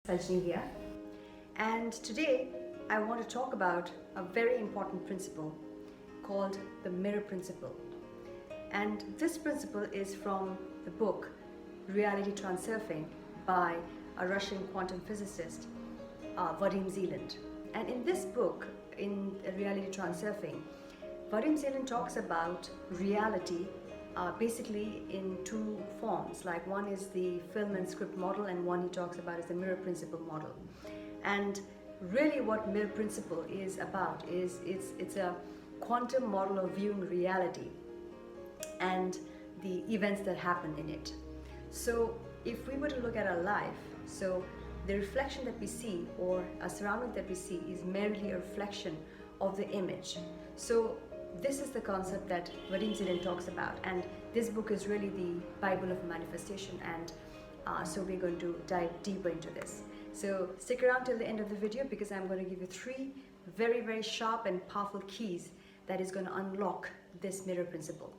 Sajni here, and today I want to talk about a very important principle called the mirror principle. And this principle is from the book REALITYTRANSURFING by a Russian quantum physicist, VADIMZEALAND. And in this book, in REALITYTRANSURFING, VADIMZEALAND talks about reality basically in two forms. Like one is the film and script model, and one he talks about is the mirror principle model. And really what mirror principle is about is it's a quantum model of viewing reality and the events that happen in it. So if we were to look at our life, so the reflection that we see or a surrounding that we see is merely a reflection of the image. So this is the concept that VADIMZEALAND talks about, and this book is really the Bible of manifestation, and so we're going to dive deeper into this. So stick around till the end of the video, because I'm going to give you three very, very sharp and powerful keys that is going to unlock this mirror principle.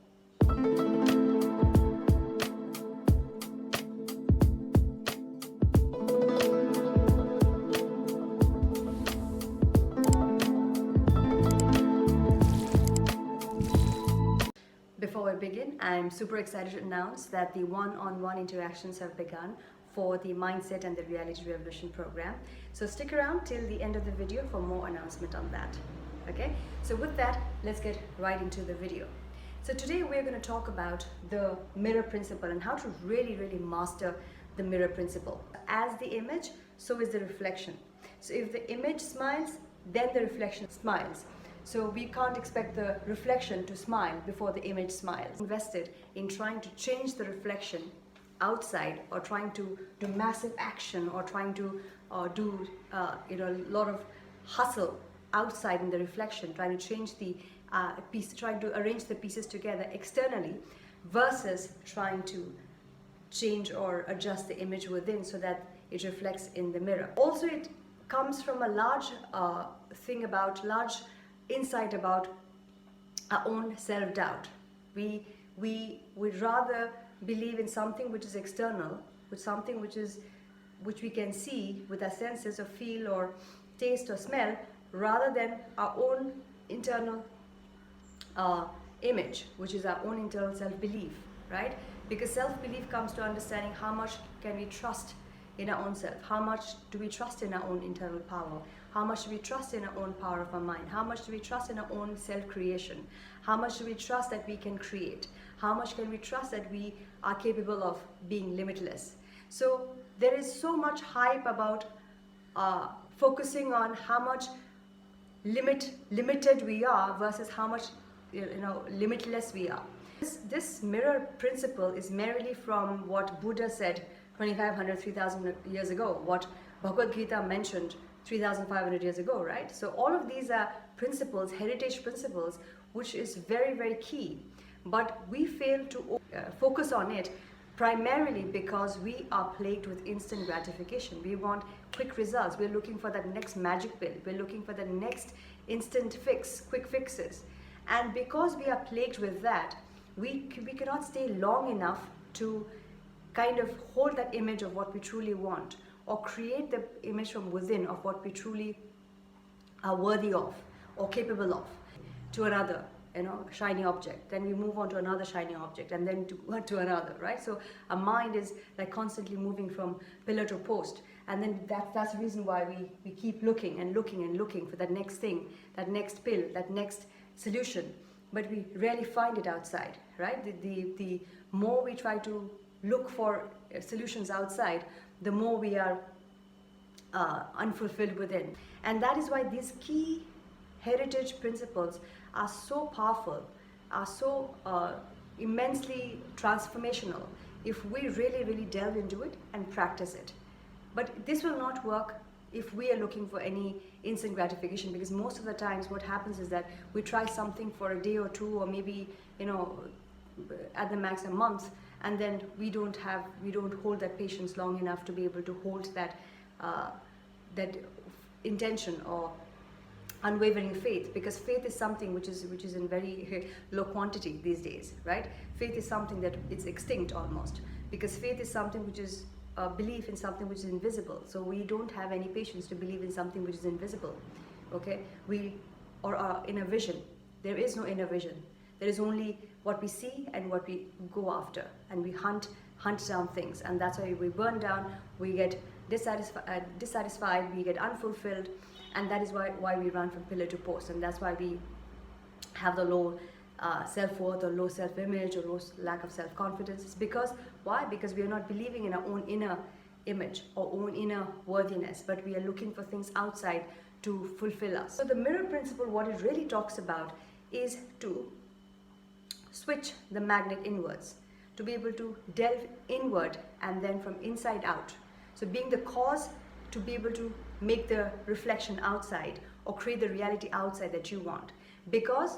Before we begin, I'm super excited to announce that the one-on-one interactions have begun for the Mindset and the Reality Revolution program. So stick around till the end of the video for more announcement on that. Okay, so with that, let's get right into the video. So today we're going to talk about the mirror principle and how to really master the mirror principle. As the image, so is the reflection. So if the image smiles, then the reflection smiles. So we can't expect the reflection to smile before the image smiles. Invested in trying to change the reflection outside, or trying to do massive action, or trying to do a lot of hustle outside in the reflection, trying to change the piece, trying to arrange the pieces together externally, versus trying to change or adjust the image within so that it reflects in the mirror. Also, it comes from a large insight about our own self-doubt. We would rather believe in something which is external, with something which we can see with our senses, or feel, or taste, or smell, rather than our own internal image, which is our own internal self-belief, right? Because self-belief comes to understanding how much can we trust in our own self, how much do we trust in our own internal power, how much do we trust in our own power of our mind, how much do we trust in our own self-creation, how much do we trust that we can create, how much can we trust that we are capable of being limitless. So there is so much hype about focusing on how much limited we are versus how much limitless we are. This mirror principle is merely from what Buddha said 2,500, 3,000 years ago, what Bhagavad Gita mentioned 3,500 years ago, right? So all of these are principles, heritage principles, which is very key. But we fail to focus on it primarily because we are plagued with instant gratification. We want quick results. We're looking for that next magic pill. We're looking for the next instant fix, quick fixes. And because we are plagued with that, we cannot stay long enough to kind of hold that image of what we truly want, or create the image from within of what we truly are worthy of or capable of, to another shiny object. Then we move on to another shiny object, and then to another, right? So our mind is like constantly moving from pillar to post, and then that's the reason why we keep looking and looking for that next thing, that next pill, that next solution, but we rarely find it outside, right? The more we try to look for solutions outside, the more we are unfulfilled within. And that is why these key heritage principles are so powerful, are so immensely transformational if we really delve into it and practice it. But this will not work if we are looking for any instant gratification, because most of the times what happens is that we try something for a day or two, or maybe at the max a month, and then we don't hold that patience long enough to be able to hold that intention or unwavering faith, because faith is something which is in very low quantity these days, right? Faith is something that it's extinct almost, because faith is something which is belief in something which is invisible. So we don't have any patience to believe in something which is invisible. Okay, or inner vision. There is no inner vision. There is only what we see and what we go after, and we hunt down things, and that's why we burn down, we get dissatisfied, we get unfulfilled, and that is why we run from pillar to post, and that's why we have the low self-worth or low self-image or low lack of self-confidence. It's because, why? Because we are not believing in our own inner image or own inner worthiness, but we are looking for things outside to fulfill us. So the mirror principle, what it really talks about is to switch the magnet inwards, to be able to delve inward and then from inside out. So being the cause to be able to make the reflection outside or create the reality outside that you want. Because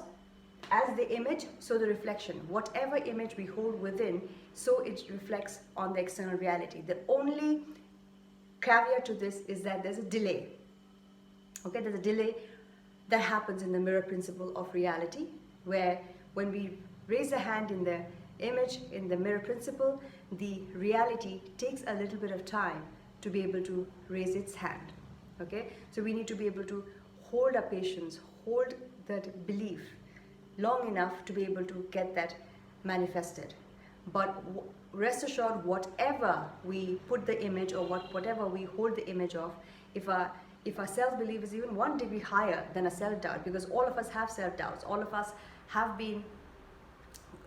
as the image, so the reflection. Whatever image we hold within, so it reflects on the external reality. The only caveat to this is that there's a delay. Okay, there's a delay that happens in the mirror principle of reality, where when we raise a hand in the image, in the mirror principle, the reality takes a little bit of time to be able to raise its hand. Okay, so we need to be able to hold our patience, hold that belief long enough to be able to get that manifested. But rest assured, whatever we put the image or whatever we hold the image of, if our self-belief is even 1 degree higher than a self-doubt, because all of us have self-doubts, all of us have been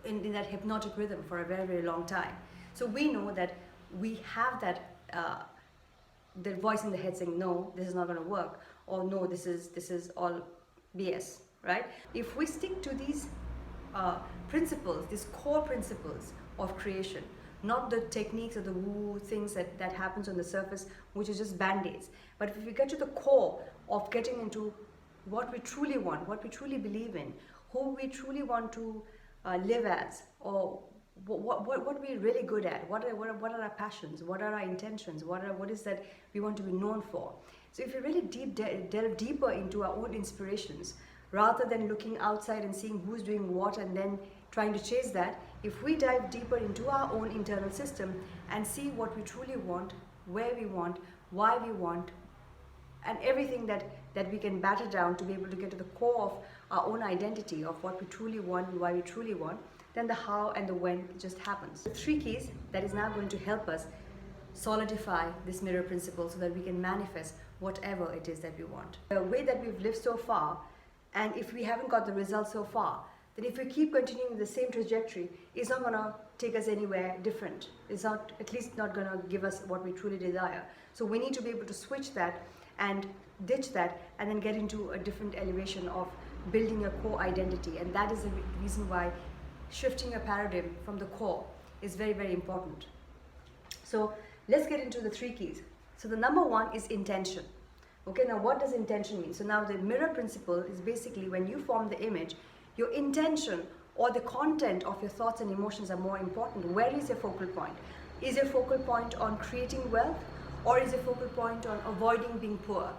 in that hypnotic rhythm for a very, very long time. So we know that we have that the voice in the head saying, no, this is not going to work, or no, this is all BS, right? If we stick to these principles, these core principles of creation, not the techniques or the woo things that happens on the surface, which is just band-aids, but if we get to the core of getting into what we truly want, what we truly believe in, who we truly want to live as, or what we're really good at, what are our passions, what are our intentions, what is that we want to be known for. So if you really delve deeper into our own inspirations, rather than looking outside and seeing who's doing what and then trying to chase that, if we dive deeper into our own internal system and see what we truly want, where we want, why we want, and everything that we can batter down to be able to get to the core of our own identity of what we truly want and why we truly want, then the how and the when just happens. The 3 keys that is now going to help us solidify this mirror principle so that we can manifest whatever it is that we want. The way that we've lived so far, and if we haven't got the results so far, then if we keep continuing the same trajectory, it's not going to take us anywhere different. It's not, at least not going to give us what we truly desire. So we need to be able to switch that and ditch that and then get into a different elevation of building a core identity. And that is the reason why shifting a paradigm from the core is very, very important. So let's get into the 3 keys. So the number 1 is intention. Okay, now what does intention mean? So now the mirror principle is basically when you form the image, your intention or the content of your thoughts and emotions are more important. Where is your focal point? Is your focal point on creating wealth, or is your focal point on avoiding being poor?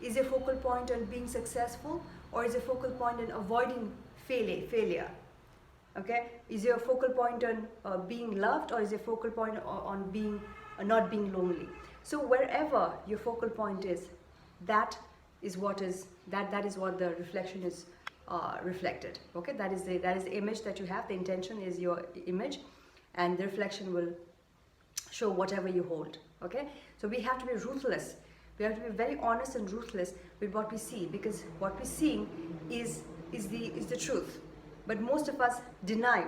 Is your focal point on being successful, or is your focal point on avoiding failure? Okay, is your focal point on being loved, or is your focal point on being not being lonely? So wherever your focal point is, that is what the reflection is reflected. Okay, that is the image that you have. The intention is your image, and the reflection will show whatever you hold. Okay, so we have to be ruthless. We have to be very honest and ruthless with what we see, because what we're seeing is the truth. But most of us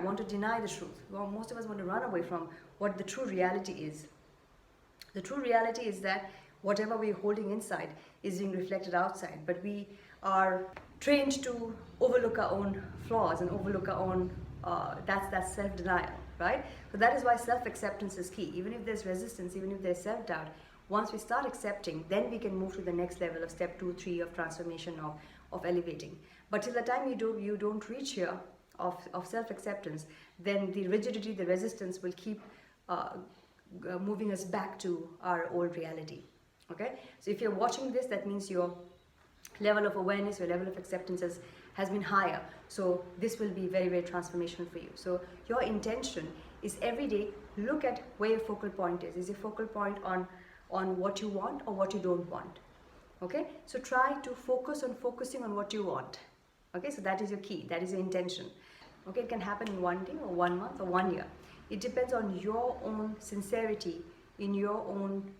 want to deny the truth. Well, most of us want to run away from what the true reality is. The true reality is that whatever we're holding inside is being reflected outside, but we are trained to overlook our own flaws and overlook our own, that's self-denial, right? So that is why self-acceptance is key. Even if there's resistance, even if there's self-doubt, once we start accepting, then we can move to the next level of step 2, 3 of transformation, of elevating. But till the time you don't reach here of self-acceptance, then the rigidity, the resistance will keep moving us back to our old reality. Okay, so if you're watching this, that means your level of awareness, your level of acceptance has been higher. So this will be very, very transformational for you. So your intention is every day look at where your focal point is. Is your focal point on what you want or what you don't want? Okay, so try to focus on focusing on what you want. Okay, so that is your key, that is your intention. Okay, it can happen in 1 day or 1 month or 1 year. It depends on your own sincerity in your own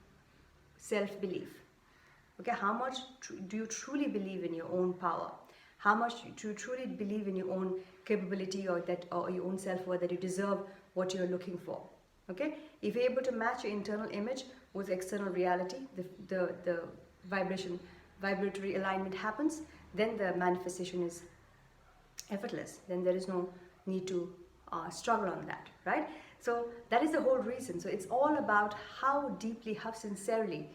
self-belief. Okay, how much do you truly believe in your own power? How much do you truly believe in your own capability or your own self-worth, that you deserve what you're looking for? Okay, if you're able to match your internal image with external reality, the vibratory alignment happens, then the manifestation is effortless. Then there is no need to struggle on that, right? So that is the whole reason. So it's all about how deeply, how sincerely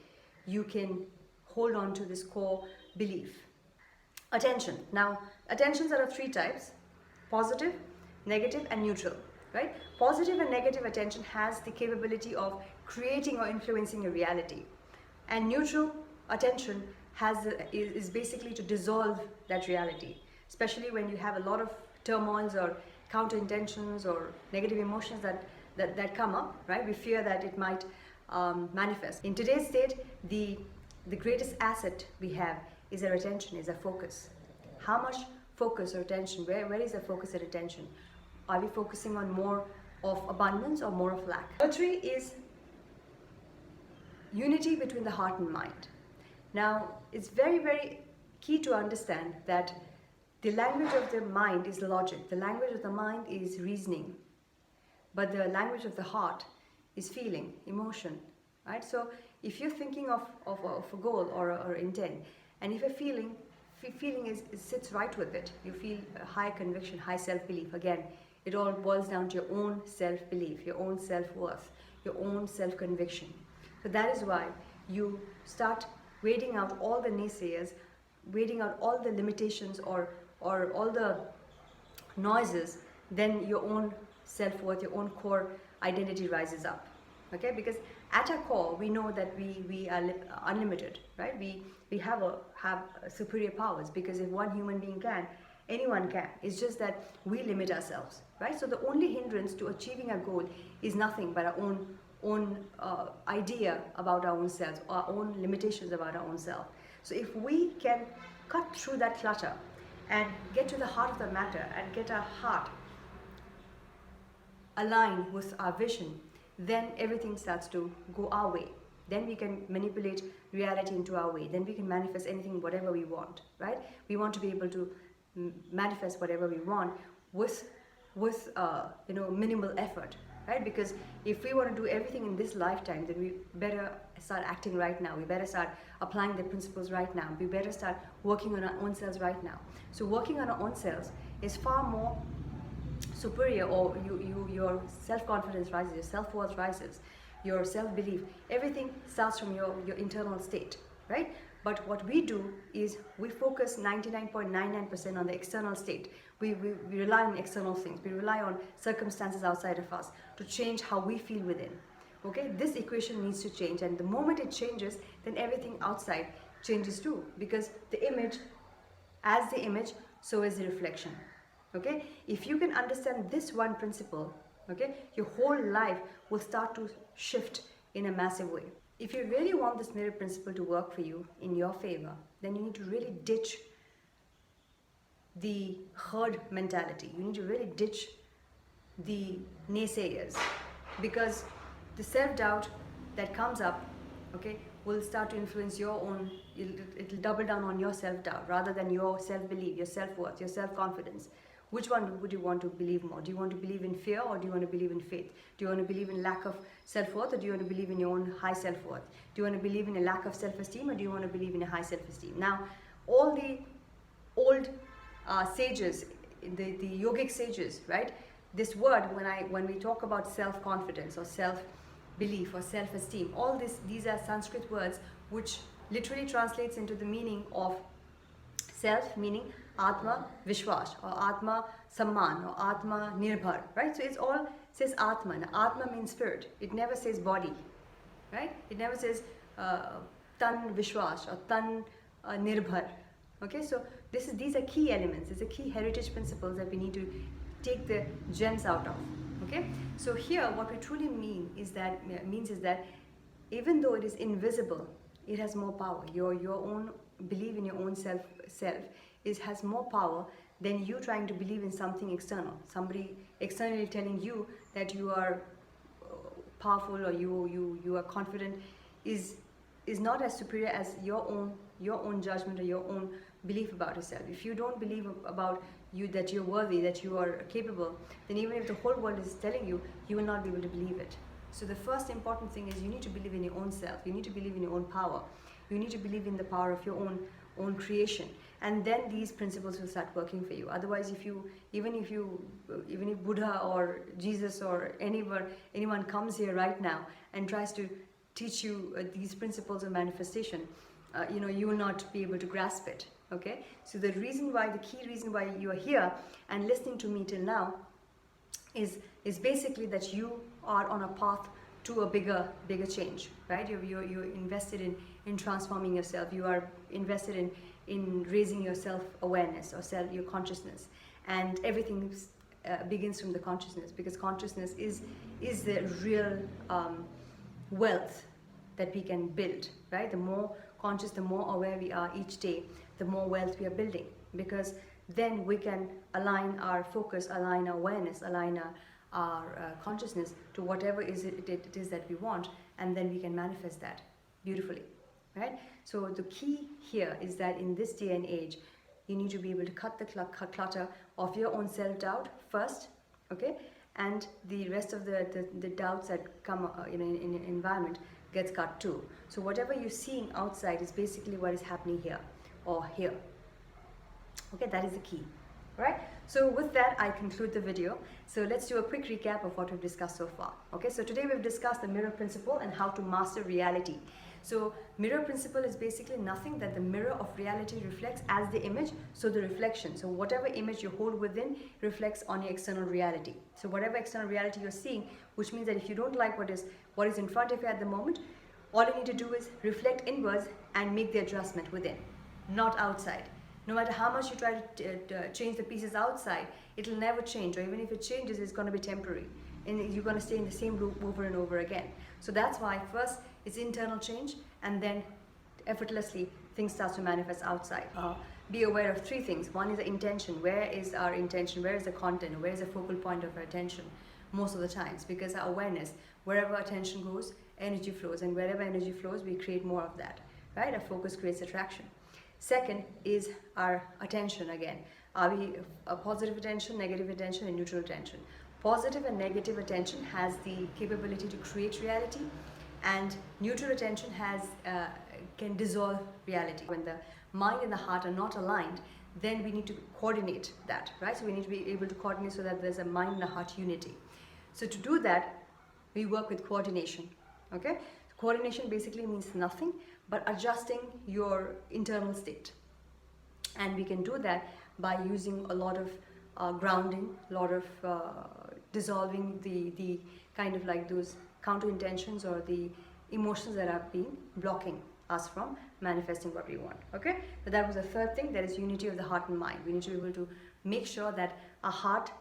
you can hold on to this core belief. Attention. Now, attentions are of 3 types: positive, negative, and neutral, right? Positive and negative attention has the capability of creating or influencing your reality, and neutral attention is basically to dissolve that reality, especially when you have a lot of turmoils or counter intentions or negative emotions that come up, right? We fear that it might manifest. In today's state, the greatest asset we have is our attention, is our focus. How much focus or attention, where is the focus and attention? Are we focusing on more of abundance or more of lack? Number 3 is unity between the heart and mind. Now, it's very, very key to understand that the language of the mind is logic, the language of the mind is reasoning, but the language of the heart is feeling, emotion, right? So if you're thinking of a goal or intent, and if you're feeling sits right with it, you feel a high conviction, high self-belief. Again, it all boils down to your own self-belief, your own self-worth, your own self-conviction. So that is why you start weeding out all the naysayers, weeding out all the limitations or all the noises. Then your own self-worth, your own core identity rises up. Okay, because at our core we know that we are unlimited, right? We have superior powers, because if one human being can, anyone can. It's just that we limit ourselves, right? So the only hindrance to achieving a goal is nothing but our own idea about our own selves, our own limitations about our own self. So if we can cut through that clutter and get to the heart of the matter and get our heart aligned with our vision, then everything starts to go our way. Then we can manipulate reality into our way. Then we can manifest anything, whatever we want, right? We want to be able to manifest whatever we want with minimal effort, right? Because if we want to do everything in this lifetime, then we better start acting right now. We better start applying the principles right now. We better start working on our own selves right now. So working on our own selves is far more superior, or your self-confidence rises, your self-worth rises, your self-belief. Everything starts from your internal state, right? But what we do is we focus 99.99% on the external state. We rely on external things. We rely on circumstances outside of us to change how we feel within. Okay, this equation needs to change, and the moment it changes, then everything outside changes too, because the image, as the image, so is the reflection. Okay, if you can understand this one principle, okay, your whole life will start to shift in a massive way. If you really want this mirror principle to work for you in your favor, then you need to really ditch the herd mentality. You need to really ditch the naysayers, because the self-doubt that comes up, okay, will start to influence your own. It'll double down on your self-doubt rather than your self-belief, your self-worth, your self-confidence. Which one would you want to believe more? Do you want to believe in fear, or do you want to believe in faith? Do you want to believe in lack of self-worth, or do you want to believe in your own high self-worth? Do you want to believe in a lack of self-esteem, or do you want to believe in a high self-esteem? Now, all the old sages, the yogic sages, right? This word, when we talk about self-confidence or self-belief or self-esteem, all these are Sanskrit words which literally translates into the meaning of self, meaning Atma Vishwas, or Atma Samman, or Atma Nirbhar, right? So it's all says Atma. Now, Atma means spirit. It never says body, right? It never says Tan Vishwas or Tan Nirbhar. Okay, so these are key elements. These are key heritage principles that we need to take the gems out of. Okay, so here what we truly means is that even though it is invisible, it has more power. Your own belief in your own self has more power than you trying to believe in something external. Somebody externally telling you that you are powerful or you are confident is not as superior as your own judgment or your own belief about yourself. If you don't believe about you that you're worthy, that you are capable, then even if the whole world is telling you, you will not be able to believe it. So the first important thing is you need to believe in your own self. You need to believe in your own power. You need to believe in the power of your own creation, and then these principles will start working for you. Otherwise, even if Buddha or Jesus or anyone comes here right now and tries to teach you these principles of manifestation, you will not be able to grasp it. Okay, so the key reason why you are here and listening to me till now is basically that you are on a path to a bigger change, right? You're invested in transforming yourself. You are invested in raising your self-awareness or your consciousness, and everything begins from the consciousness, because consciousness is the real wealth that we can build, right? The more conscious, the more aware we are each day, the more wealth we are building, because then we can align our focus, align our awareness, align our consciousness to whatever it is that we want, and then we can manifest that beautifully, right? So the key here is that in this day and age, you need to be able to cut the clutter of your own self-doubt first, okay? And the rest of the doubts that come in an environment gets cut too. So whatever you're seeing outside is basically what is happening here or here. Okay, that is the key, right? So with that, I conclude the video. So let's do a quick recap of what we've discussed so far. Okay, so today we've discussed the mirror principle and how to master reality. So mirror principle is basically nothing that the mirror of reality reflects as the image, so the reflection. So whatever image you hold within reflects on your external reality. So whatever external reality you're seeing, which means that if you don't like what is in front of you at the moment, all you need to do is reflect inwards and make the adjustment within, not outside. No matter how much you try to change the pieces outside, it'll never change, or even if it changes, it's going to be temporary, and you're going to stay in the same loop over and over again. So that's why first it's internal change, and then effortlessly things start to manifest outside. Be aware of three things. One is the intention. Where is our intention? Where is the content? Where is the focal point of our attention? Most of the times, because our awareness, wherever attention goes, energy flows, and wherever energy flows, we create more of that, right? Our focus creates attraction. Second is our attention again. Are we a positive attention, negative attention, and neutral attention? Positive and negative attention has the capability to create reality, and neutral attention can dissolve reality. When the mind and the heart are not aligned, then we need to coordinate that, right? So we need to be able to coordinate so that there's a mind and a heart unity. So to do that, we work with coordination, okay? Coordination basically means nothing but adjusting your internal state. And we can do that by using a lot of grounding, a lot of dissolving the kind of like those counter intentions or the emotions that have been blocking us from manifesting what we want. Okay, so that was the third thing. That is unity of the heart and mind. We need to be able to make sure that our heart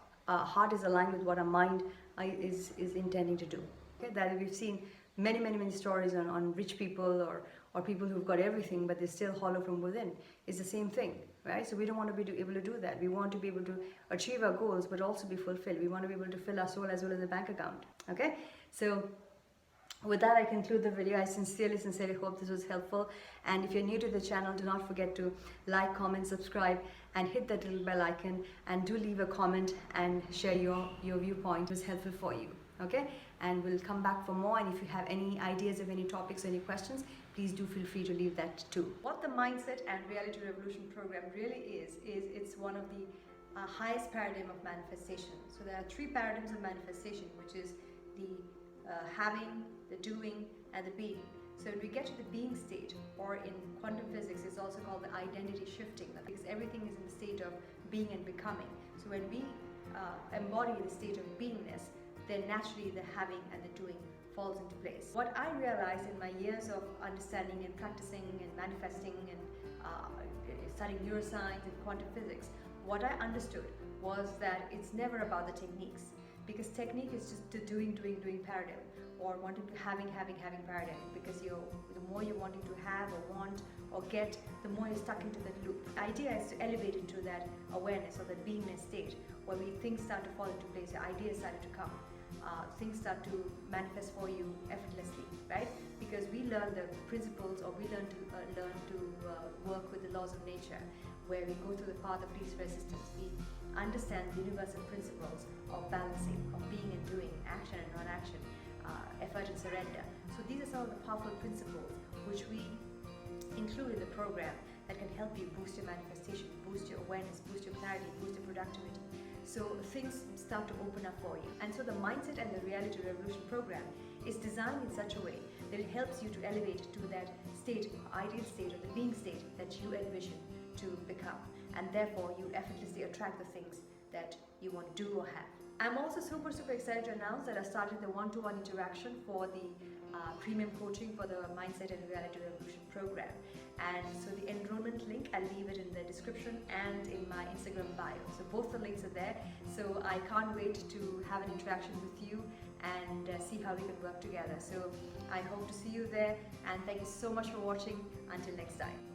is aligned with what our mind is intending to do. Okay, that we've seen many stories on rich people or people who've got everything but they're still hollow from within. It's the same thing, right? So we don't want to be able to do that. We want to be able to achieve our goals but also be fulfilled. We want to be able to fill our soul as well as the bank account. Okay, so with that, I conclude the video. I sincerely hope this was helpful. And if you're new to the channel, do not forget to like, comment, subscribe, and hit that little bell icon. And do leave a comment and share your viewpoint. It was helpful for you. Okay? And we'll come back for more. And if you have any ideas of any topics or any questions, please do feel free to leave that too. What the Mindset and Reality Revolution program really is it's one of the highest paradigm of manifestation. So there are three paradigms of manifestation, which is the having, the doing, and the being. So when we get to the being state, or in quantum physics, it's also called the identity shifting, because everything is in the state of being and becoming. So when we embody the state of beingness, then naturally the having and the doing falls into place. What I realized in my years of understanding and practicing and manifesting and studying neuroscience and quantum physics, what I understood was that it's never about the techniques. because technique is just the doing paradigm, or wanting to having paradigm, because the more you're wanting to have or want or get, the more you're stuck into that loop. The idea is to elevate into that awareness or that beingness state where things start to fall into place, your ideas start to come, things start to manifest for you effortlessly, right? Because we learn the principles, or we learn to work with the laws of nature, where we go through the path of least resistance. We understand the universal principles of balancing, of being and doing, action and non-action, effort and surrender. So these are some of the powerful principles which we include in the program that can help you boost your manifestation, boost your awareness, boost your clarity, boost your productivity. So things start to open up for you. And so the Mindset and the Reality Revolution program is designed in such a way that it helps you to elevate to that state, ideal state, or the being state that you envision to become. And therefore, you effortlessly attract the things that you want to do or have. I'm also super excited to announce that I started the one-to-one interaction for the premium coaching for the Mindset and Reality Revolution program. And so the enrollment link, I'll leave it in the description and in my Instagram bio. So both the links are there. So I can't wait to have an interaction with you and see how we can work together. So I hope to see you there, and thank you so much for watching. Until next time.